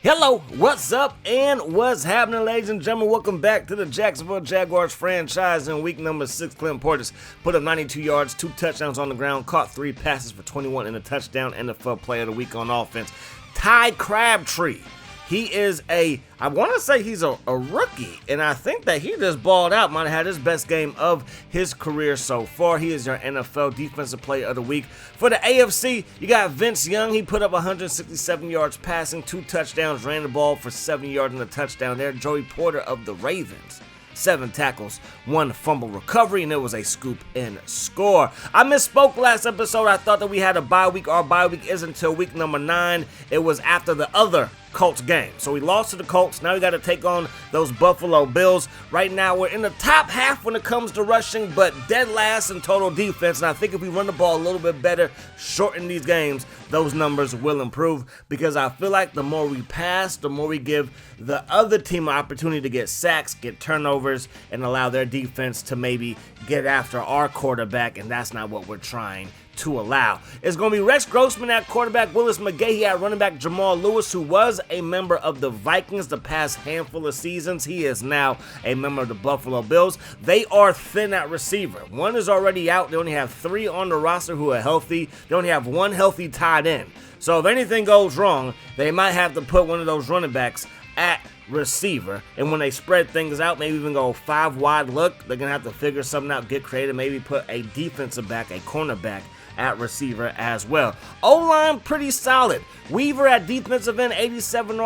Hello, what's up and what's happening, ladies and gentlemen? Welcome back to the Jacksonville Jaguars franchise. In week number 6, Clint Portis put up 92 yards, 2 touchdowns on the ground, caught 3 passes for 21 and a touchdown, NFL Player of the Week on offense. Ty Crabtree, he is I want to say he's a rookie, and I think that he just balled out, might have had his best game of his career so far. He is your NFL Defensive Player of the Week. For the AFC, you got Vince Young. He put up 167 yards passing, 2 touchdowns, ran the ball for 70 yards and a touchdown there. Joey Porter of the Ravens, 7 tackles, 1 fumble recovery, and it was a scoop and score. I misspoke last episode. I thought that we had a bye week. Our bye week isn't until week number 9. It was after the other Colts game. So we lost to the Colts. Now we got to take on those Buffalo Bills. Right now we're in the top half when it comes to rushing, but dead last in total defense. And I think if we run the ball a little bit better, shorten these games, those numbers will improve, because I feel like the more we pass, the more we give the other team an opportunity to get sacks, get turnovers, and allow their defense to maybe get after our quarterback, and that's not what we're trying to allow. It's going to be Rex Grossman at quarterback, Willis McGahee at running back, Jamal Lewis, who was a member of the Vikings the past handful of seasons. He is now a member of the Buffalo Bills. They are thin at receiver. One is already out. They only have 3 on the roster who are healthy. They only have 1 healthy tight end. So if anything goes wrong, they might have to put one of those running backs at receiver, and when they spread things out, maybe even go 5 wide look, they're gonna have to figure something out, get creative, maybe put a defensive back, a cornerback at receiver as well. O-line pretty solid. Weaver at defensive end, 87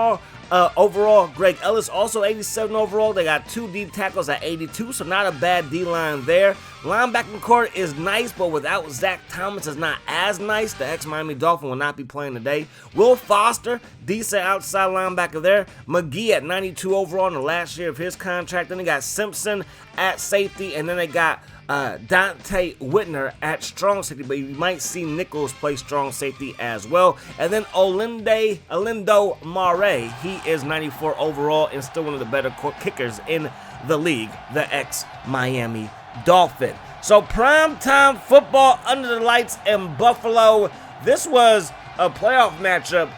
overall. Greg Ellis also 87 overall. They got 2 deep tackles at 82, so not a bad D-line there. Linebacking core is nice, but without Zach Thomas, it's not as nice. The ex-Miami Dolphin will not be playing today. Will Foster, decent outside linebacker there. McGee at 92 overall in the last year of his contract. Then they got Simpson at safety, and then they got Dante Whitner at strong safety, but you might see Nichols play strong safety as well. And then Olindo Mare, he is 94 overall and still one of the better kickers in the league, the ex-Miami Dolphin. So primetime football under the lights in Buffalo. This was a playoff matchup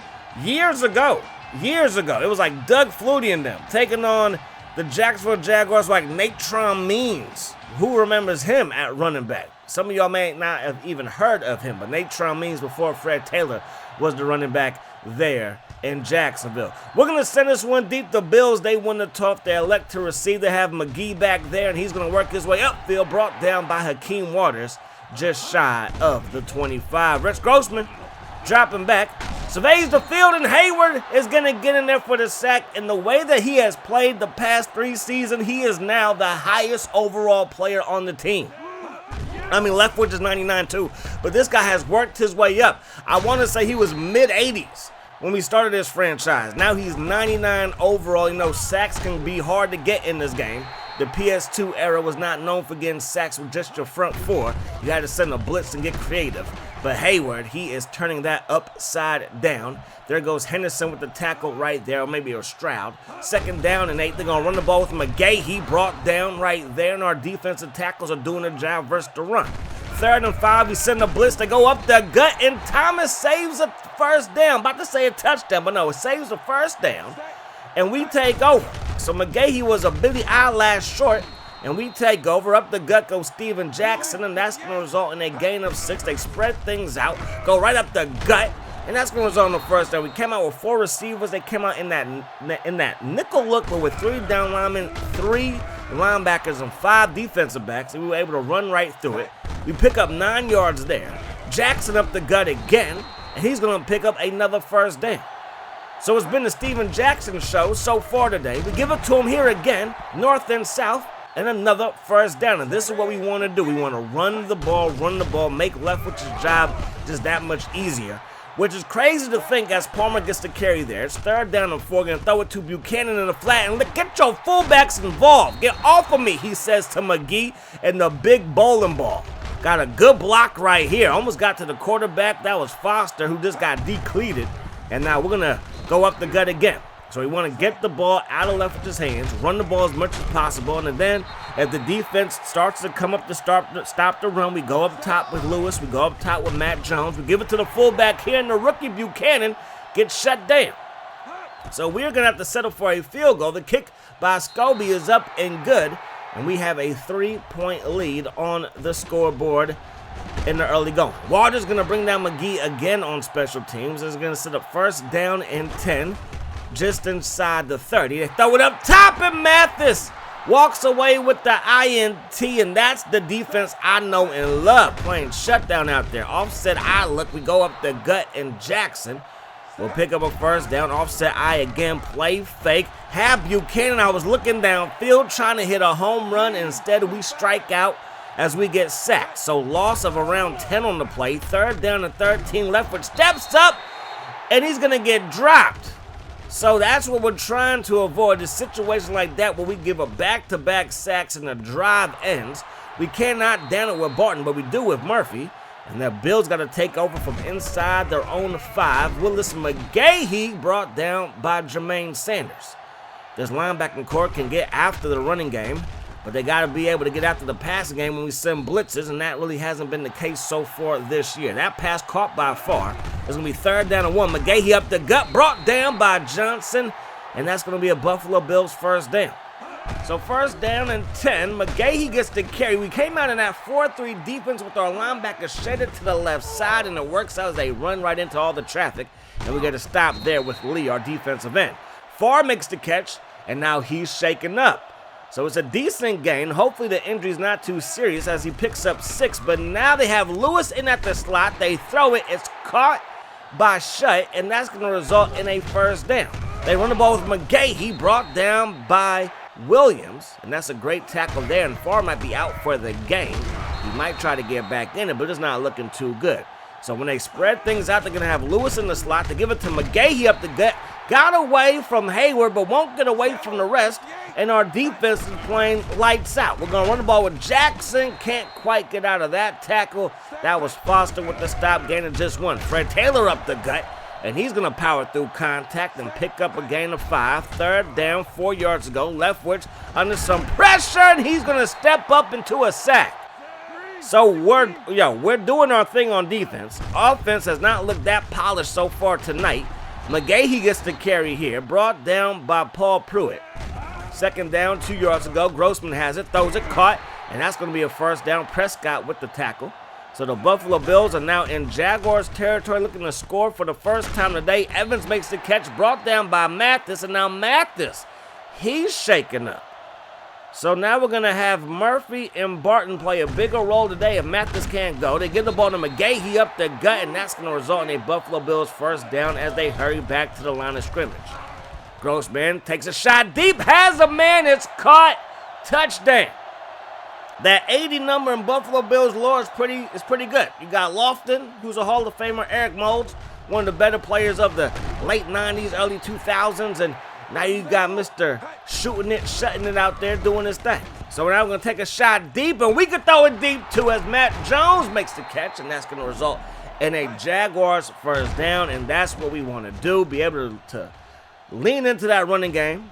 years ago. It was like Doug Flutie and them taking on the Jacksonville Jaguars, like Natron Means. Who remembers him at running back? Some of y'all may not have even heard of him, but Natron Means, before Fred Taylor, was the running back there in Jacksonville. We're going to send this one deep. The Bills, they won the toss. They elect to receive. They have McGee back there, and he's going to work his way upfield, brought down by Hakeem Waters, just shy of the 25. Rex Grossman dropping back, surveys the field, and Hayward is going to get in there for the sack. And the way that he has played the past 3 seasons, he is now the highest overall player on the team. I mean, Leftwich is 99 too, but this guy has worked his way up. I want to say he was mid-80s when we started this franchise. Now he's 99 overall. You know, sacks can be hard to get in this game. The PS2 era was not known for getting sacks with just your front 4. You had to send a blitz and get creative. But Hayward, he is turning that upside down. There goes Henderson with the tackle right there, or maybe a Stroud. 2nd down and 8. They're going to run the ball with McGahee. He brought down right there, and our defensive tackles are doing their job versus the run. 3rd and 5, we send a blitz. They go up the gut, and Thomas saves a first down. About to say a touchdown, but no, it saves a first down, and we take over. So McGahee was a Billy eyelash short, and we take over. Up the gut goes Steven Jackson, and that's going to result in a gain of 6. They spread things out, go right up the gut, and that's going to result in the first down. We came out with 4 receivers. They came out in that nickel look, but with 3 down linemen, 3 linebackers, and 5 defensive backs, and we were able to run right through it. We pick up 9 yards there. Jackson up the gut again, and he's going to pick up another first down. So it's been the Steven Jackson show so far today. We give it to him here again, north and south, and another first down. And this is what we want to do. We want to run the ball, make Leftwich's job just that much easier, which is crazy to think as Palmer gets the carry there. It's 3rd down and 4. Going to throw it to Buchanan in the flat. And get your fullbacks involved. Get off of me, he says to McGee, and the big bowling ball. Got a good block right here. Almost got to the quarterback. That was Foster, who just got decleated. And now we're going to go up the gut again. So we want to get the ball out of Leftwich's hands, run the ball as much as possible, and then if the defense starts to come up to stop the run, we go up top with Lewis, we go up top with Matt Jones, we give it to the fullback here, and the rookie Buchanan gets shut down. So we're going to have to settle for a field goal. The kick by Scobie is up and good, and we have a 3-point lead on the scoreboard in the early going. Walter's going to bring down McGee again on special teams. It's going to set up first down and 10 just inside the 30. They throw it up top, and Mathis walks away with the INT, and that's the defense I know and love, playing shutdown out there. Offset I look, we go up the gut, and Jackson will pick up a first down. Offset I again, play fake. Have Buchanan, I was looking downfield trying to hit a home run. Instead, we strike out as we get sacked. So loss of around 10 on the play. Third down and 13. Leftwich steps up, and he's going to get dropped. So that's what we're trying to avoid, a situation like that where we give a back-to-back sacks and the drive ends. We cannot down it with Barton, but we do with Murphy. And the Bills got to take over from inside their own 5. Willis McGahee brought down by Jermaine Sanders. This linebacking core can get after the running game, but they got to be able to get after the passing game when we send blitzes, and that really hasn't been the case so far this year. That pass caught by Farr. It's going to be third down and 1. McGahee up the gut, brought down by Johnson, and that's going to be a Buffalo Bills first down. So first down and 10, McGahee gets the carry. We came out in that 4-3 defense with our linebacker shaded to the left side, and it works out as they run right into all the traffic, and we get a stop there with Lee, our defensive end. Farr makes the catch, and now he's shaken up. So it's a decent gain. Hopefully the injury's not too serious as he picks up 6. But now they have Lewis in at the slot. They throw it. It's caught by Shutt, and that's going to result in a first down. They run the ball with McGahee, brought down by Williams, and that's a great tackle there. And Farr might be out for the game. He might try to get back in it, but it's not looking too good. So when they spread things out, they're going to have Lewis in the slot. They give it to McGahee up the gut. Got away from Hayward, but won't get away from the rest. And our defense is playing lights out. We're going to run the ball with Jackson. Can't quite get out of that tackle. That was Foster with the stop, gain of just 1. Fred Taylor up the gut, and he's going to power through contact and pick up a gain of 5. Third down, 4 yards to go. Leftwich under some pressure, and he's going to step up into a sack. So we're doing our thing on defense. Offense has not looked that polished so far tonight. McGahee gets the carry here, brought down by Paul Pruitt. Second down, 2 yards to go. Grossman has it, throws it, caught, and that's going to be a first down. Prescott with the tackle. So the Buffalo Bills are now in Jaguars territory looking to score for the first time today. Evans makes the catch, brought down by Mathis, and now Mathis, he's shaken up. So now we're going to have Murphy and Barton play a bigger role today if Mathis can't go. They get the ball to McGahee up the gut, and that's going to result in a Buffalo Bills first down as they hurry back to the line of scrimmage. Grossman takes a shot deep, has a man, it's caught, touchdown. That 80 number in Buffalo Bills lore is pretty good. You got Lofton, who's a Hall of Famer, Eric Moulds, one of the better players of the late 90s, early 2000s, and now you got Mr. Shooting it, shutting it out there, doing his thing. So now we're going to take a shot deep, and we can throw it deep too as Matt Jones makes the catch, and that's going to result in a Jaguars first down, and that's what we want to do, be able to lean into that running game,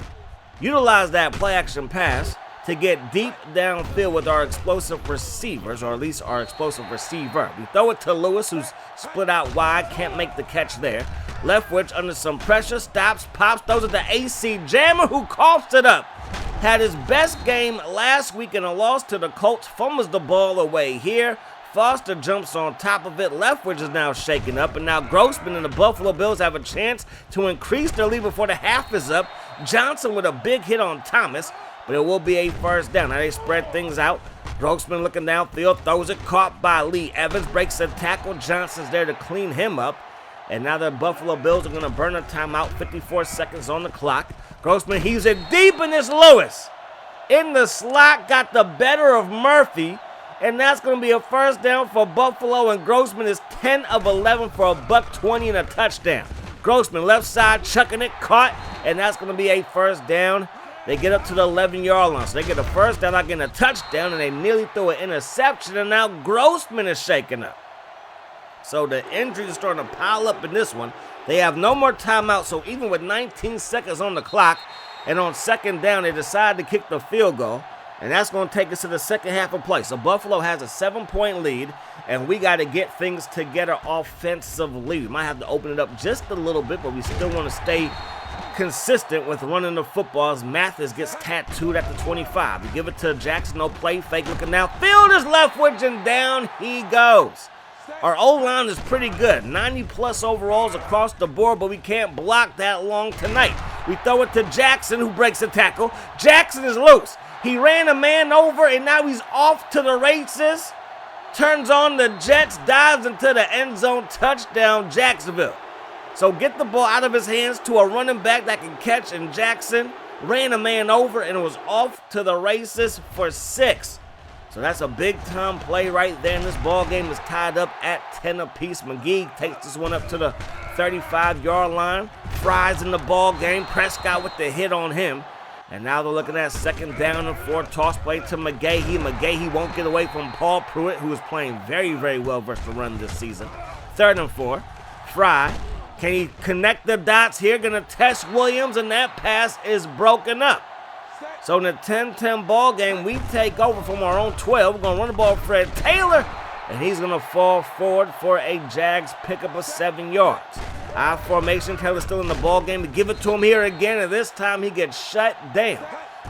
utilize that play-action pass to get deep downfield with our explosive receivers, or at least our explosive receiver. We throw it to Lewis, who's split out wide, can't make the catch there. Leftwich under some pressure, stops, pops, throws it to AC Jammer, who coughs it up. Had his best game last week in a loss to the Colts, fumbles the ball away here. Foster jumps on top of it. Leftwich is now shaken up, and now Grossman and the Buffalo Bills have a chance to increase their lead before the half is up. Johnson with a big hit on Thomas, but it will be a first down. Now they spread things out. Grossman looking downfield, throws it, caught by Lee. Evans breaks a tackle. Johnson's there to clean him up. And now the Buffalo Bills are going to burn a timeout, 54 seconds on the clock. Grossman heaves it deep, and it's Lewis in the slot, got the better of Murphy, and that's going to be a first down for Buffalo, and Grossman is 10 of 11 for a $120 and a touchdown. Grossman left side, chucking it, caught, and that's going to be a first down. They get up to the 11-yard line, so they get a first down, not getting a touchdown, and they nearly threw an interception, and now Grossman is shaken up. So the injuries are starting to pile up in this one. They have no more timeouts, so even with 19 seconds on the clock, and on second down, they decide to kick the field goal, and that's going to take us to the second half of play. So Buffalo has a 7-point lead, and we got to get things together offensively. We might have to open it up just a little bit, but we still want to stay consistent with running the football as Mathis gets tattooed at the 25. We give it to Jackson, no play fake, looking downfield is Leftwich, and down he goes. Our O-line is pretty good, 90-plus overalls across the board, but we can't block that long tonight. We throw it to Jackson, who breaks a tackle. Jackson is loose. He ran a man over, and now he's off to the races. Turns on the Jets, dives into the end zone, touchdown, Jacksonville. So get the ball out of his hands to a running back that can catch, and Jackson ran a man over and was off to the races for 6. So that's a big-time play right there, and this ball game is tied up at 10 apiece. McGee takes this one up to the 35-yard line. Fry's in the ball game. Prescott with the hit on him. And now they're looking at 2nd down and 4. Toss play to McGahee. McGahee won't get away from Paul Pruitt, who is playing very, very well versus the run this season. 3rd and 4. Fry. Can he connect the dots here? Going to test Williams, and that pass is broken up. So in the 10-10 ball game, we take over from our own 12. We're going to run the ball with Fred Taylor, and he's going to fall forward for a Jags pickup of 7 yards. I formation, Taylor's still in the ball game. To give it to him here again, and this time he gets shut down.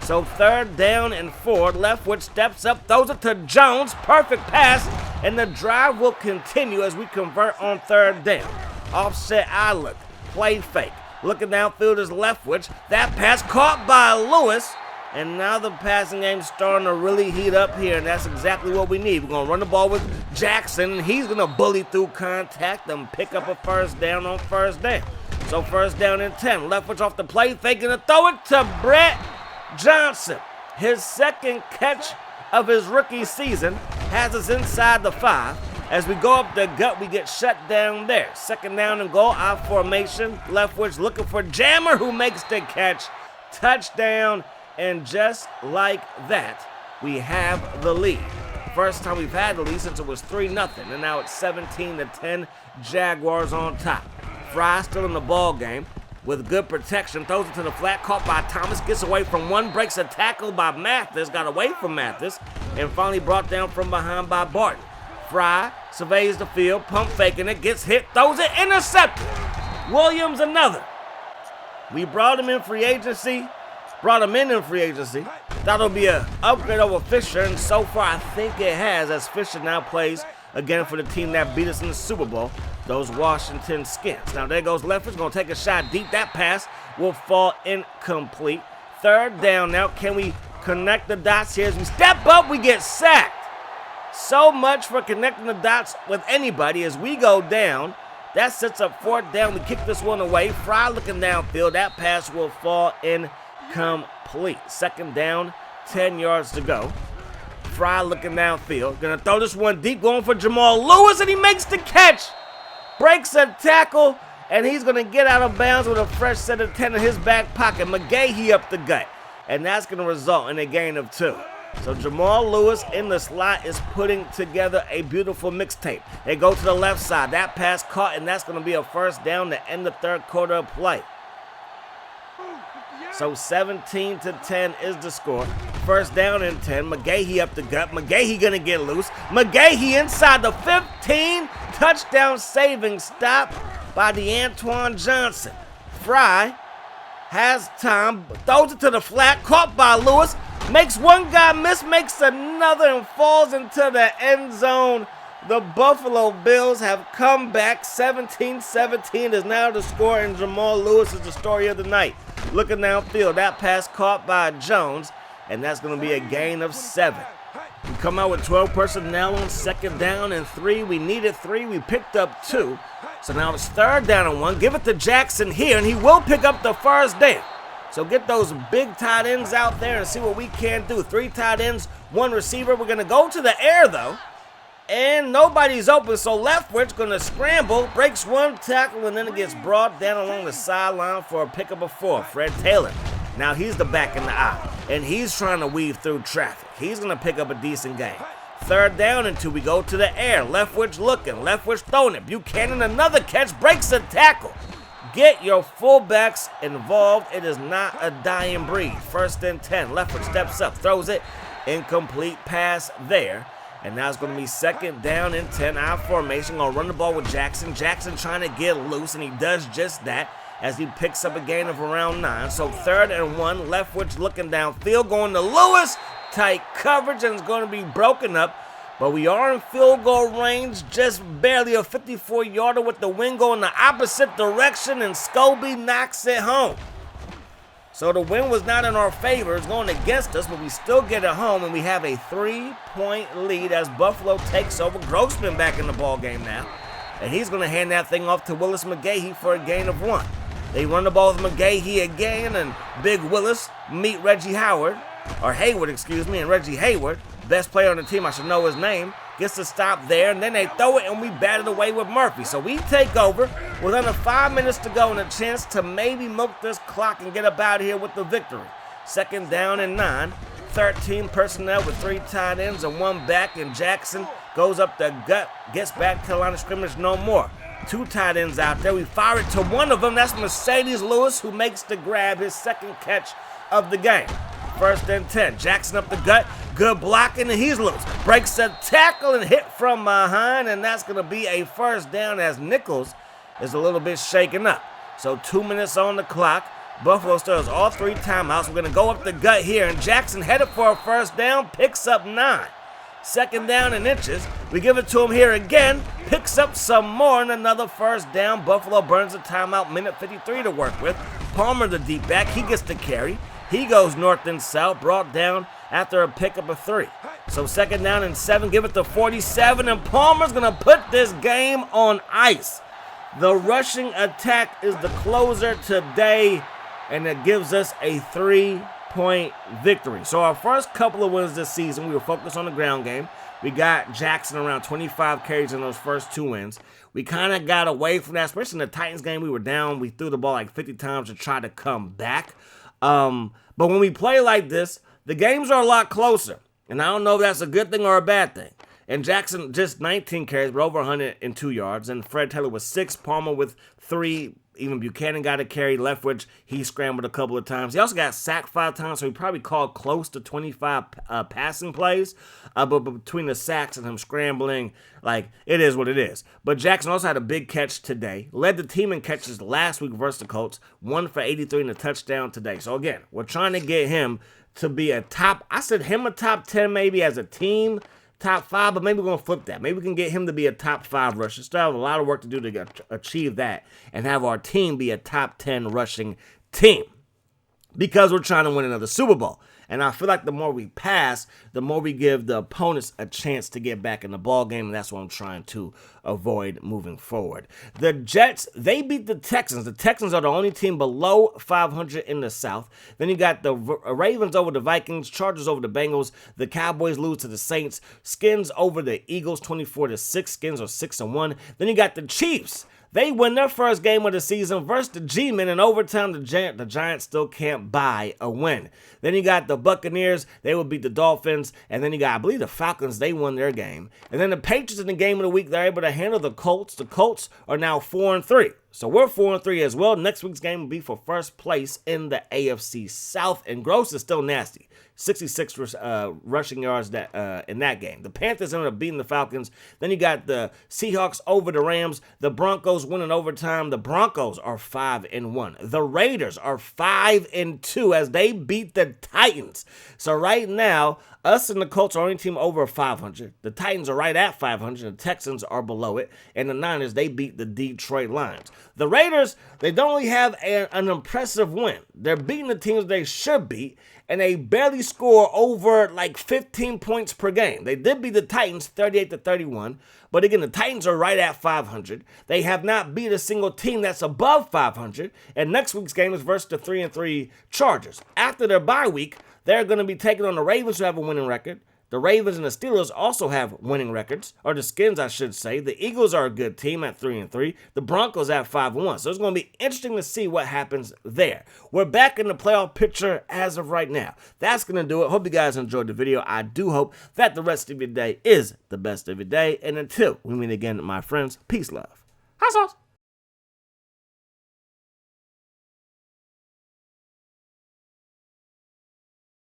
So 3rd down and 4. Leftwich steps up, throws it to Jones. Perfect pass, and the drive will continue as we convert on 3rd down. Offset eye look, play fake. Looking downfield is Leftwich. That pass caught by Lewis. And now the passing game's starting to really heat up here, and that's exactly what we need. We're going to run the ball with Jackson, and he's going to bully through contact and pick up a 1st down on 1st down. So 1st down and 10. Leftwich off the play, faking to throw it to Brett Johnson. His 2nd catch of his rookie season has us inside the 5. As we go up the gut, we get shut down there. 2nd down and goal, I formation. Leftwich looking for Jammer, who makes the catch. Touchdown. And just like that, we have the lead. First time we've had the lead since it was 3-0, and now it's 17-10, Jaguars on top. Fry still in the ball game with good protection, throws it to the flat, caught by Thomas, gets away from one, breaks a tackle by Mathis, got away from Mathis, and finally brought down from behind by Barton. Fry surveys the field, pump faking it, gets hit, throws it, intercepted. Williams another. We brought him in free agency. Thought it'll be an upgrade over Fisher, and so far I think it has, as Fisher now plays again for the team that beat us in the Super Bowl, those Washington Skins. Now there goes Leftwich, going to take a shot deep. That pass will fall incomplete. 3rd down now. Can we connect the dots here? As we step up, we get sacked. So much for connecting the dots with anybody as we go down. That sets up 4th down. We kick this one away. Fry looking downfield. That pass will fall incomplete. 2nd down, 10 yards to go. Fry looking downfield. Gonna throw this one deep, going for Jamal Lewis, and he makes the catch. Breaks a tackle, and he's gonna get out of bounds with a fresh set of 10 in his back pocket. McGahee up the gut, and that's gonna result in a gain of 2. So Jamal Lewis in the slot is putting together a beautiful mixtape. They go to the left side. That pass caught, and that's gonna be a 1st down to end the 3rd quarter of play. So 17-10 is the score. 1st down and 10. McGahee up the gut. McGahee gonna get loose. McGahee inside the 15. Touchdown saving stop by DeAntoine Johnson. Fry has time. Throws it to the flat. Caught by Lewis. Makes one guy miss. Makes another and falls into the end zone. The Buffalo Bills have come back. 17-17 is now the score, and Jamal Lewis is the story of the night. Looking downfield, that pass caught by Jones, and that's going to be a gain of 7. We come out with 12 personnel on 2nd down and 3. We needed 3. We picked up 2. So now it's 3rd down and 1. Give it to Jackson here, and he will pick up the 1st down. So get those big tight ends out there and see what we can do. 3 tight ends, 1 receiver. We're going to go to the air, though. And nobody's open, so Leftwich going to scramble, breaks 1 tackle, and then it gets brought down along the sideline for a pickup of 4. Fred Taylor. Now he's the back in the eye, and he's trying to weave through traffic. He's going to pick up a decent gain. 3rd down and 2. We go to the air. Leftwich looking. Leftwich throwing it. Buchanan another catch, breaks a tackle. Get your fullbacks involved. It is not a dying breed. 1st and 10. Leftwich steps up, throws it. Incomplete pass there. And now it's going to be 2nd down and 10. I formation. Going to run the ball with Jackson. Jackson trying to get loose, and he does just that. as he picks up a gain of around 9. So 3rd and 1, Leftwich looking downfield, going to Lewis. Tight coverage, and it's going to be broken up. But we are in field goal range, just barely a 54-yarder with the wind going the opposite direction, and Scobie knocks it home. So the wind was not in our favor. It's going against us, but we still get it home, and we have a 3-point lead as Buffalo takes over. Grossman back in the ball game now, and he's going to hand that thing off to Willis McGahee for a gain of 1. They run the ball with McGahee again, and Big Willis meet Reggie Howard. Or Hayward, excuse me, and Reggie Hayward, best player on the team, I should know his name, gets to stop there, and then they throw it, and we bat it away with Murphy. So we take over with under 5 minutes to go and a chance to maybe milk this clock and get up out of here with the victory. 2nd down and 9, 13 personnel with 3 tight ends and 1 back, and Jackson goes up the gut, gets back to the line of scrimmage no more. 2 tight ends out there. We fire it to one of them. That's Mercedes Lewis, who makes the grab, his 2nd catch of the game. 1st and 10. Jackson up the gut. Good blocking, and he's loose. Breaks a tackle and hit from behind, and that's going to be a 1st down as Nichols is a little bit shaken up. So 2 minutes on the clock. Buffalo still has all 3 timeouts. We're going to go up the gut here, and Jackson headed for a 1st down, picks up 9. 2nd down and inches. We give it to him here again. Picks up some more and another 1st down. Buffalo burns a timeout, minute 53 to work with. Palmer, the deep back, he gets the carry. He goes north and south, brought down after a pickup of 3. So 2nd down and 7, give it to 47, and Palmer's going to put this game on ice. The rushing attack is the closer today, and it gives us a 3-point victory. So our first couple of wins this season, we were focused on the ground game. We got Jackson around 25 carries in those first 2 wins. We kind of got away from that, especially in the Titans game. We were down. We threw the ball like 50 times to try to come back. But when we play like this, the games are a lot closer. And I don't know if that's a good thing or a bad thing. And Jackson just 19 carries, but over 102 yards. And Fred Taylor with 6, Palmer with 3. Even Buchanan got a carry. Leftwich, he scrambled a couple of times. He also got sacked 5 times, so he probably called close to 25 passing plays. But between the sacks and him scrambling, like, it is what it is. But Jackson also had a big catch today. Led the team in catches last week versus the Colts. 1 for 83 and a touchdown today. So, again, we're trying to get him to be a top, I said him a top 10 maybe as a team. Top 5, but maybe we're going to flip that. Maybe we can get him to be a top 5 rusher. Still have a lot of work to do to achieve that and have our team be a top 10 rushing team because we're trying to win another Super Bowl. And I feel like the more we pass, the more we give the opponents a chance to get back in the ball game, and that's what I'm trying to avoid moving forward. The Jets, they beat the Texans. The Texans are the only team below 500 in the South. Then you got the Ravens over the Vikings, Chargers over the Bengals. The Cowboys lose to the Saints. Skins over the Eagles, 24-6. Skins are 6-1. Then you got the Chiefs. They win their first game of the season versus the G-Men. In overtime, the Giants still can't buy a win. Then you got the Buccaneers. They will beat the Dolphins. And then you got, I believe, the Falcons. They won their game. And then the Patriots in the game of the week, they're able to handle the Colts. The Colts are now 4-3. So we're 4-3 as well. Next week's game will be for first place in the AFC South. And Gross is still nasty. 66 rushing yards in that game. The Panthers ended up beating the Falcons. Then you got the Seahawks over the Rams. The Broncos winning overtime. The Broncos are 5-1. The Raiders are 5-2 as they beat the Titans. So right now, us and the Colts are only team over 500. The Titans are right at 500. The Texans are below it. And the Niners, they beat the Detroit Lions. The Raiders, they don't only have an impressive win. They're beating the teams they should beat. And they barely score over like 15 points per game. They did beat the Titans 38-31. But again, the Titans are right at 500. They have not beat a single team that's above 500. And next week's game is versus the 3-3 Chargers. After their bye week, they're going to be taking on the Ravens, who have a winning record. The Ravens and the Steelers also have winning records, or the Skins, I should say. The Eagles are a good team at 3-3. The Broncos at 5-1. So it's going to be interesting to see what happens there. We're back in the playoff picture as of right now. That's going to do it. Hope you guys enjoyed the video. I do hope that the rest of your day is the best of your day. And until we meet again, my friends, peace, love. Hot sauce.